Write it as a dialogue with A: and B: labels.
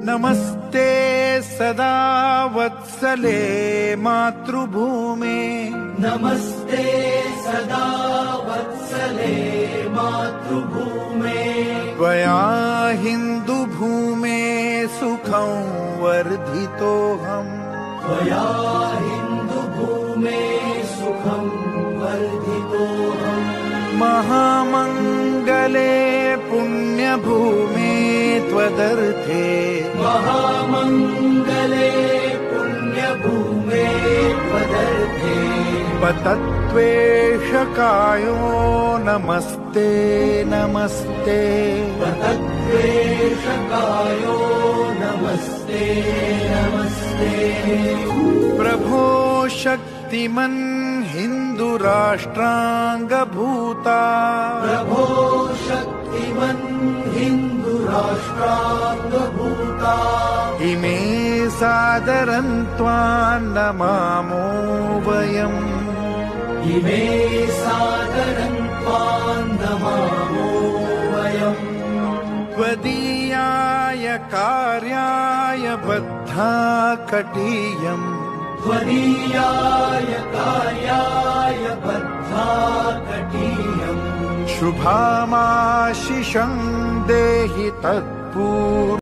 A: नमस्ते सदा वत्सले मातृभूमे
B: नमस्ते सदा वत्सले मातृभूमे
A: त्वया हिन्दुभूमे सुखं वर्धितोऽहम्
B: त्वया हिन्दुभूमे सुखं वर्धितोऽहम्
A: महामङ्गले पुण्यभूमे त्वदर्थे
B: महामङ्गले पुण्यभूमे त्वदर्थे
A: पतत्वेषकायो नमस्ते नमस्ते
B: पतत्वेषकायो नमस्ते नमस्ते
A: प्रभो शक्तिमन् हिन्दुराष्ट्राङ्गभूता
B: प्रभो शक्तिमन् हिन्दुराष्ट्राङ्गभूता
A: इमे सादरं त्वां नमामो वयम्
B: इमे सादरं त्वां नमामो वयम्
A: त्वदीयाय कार्याय बद्धा कटीयम्
B: त्वदीयाय कार्याय बद्धा कटीयम्
A: शुभामाशिषं देहि तत्पूर्वम्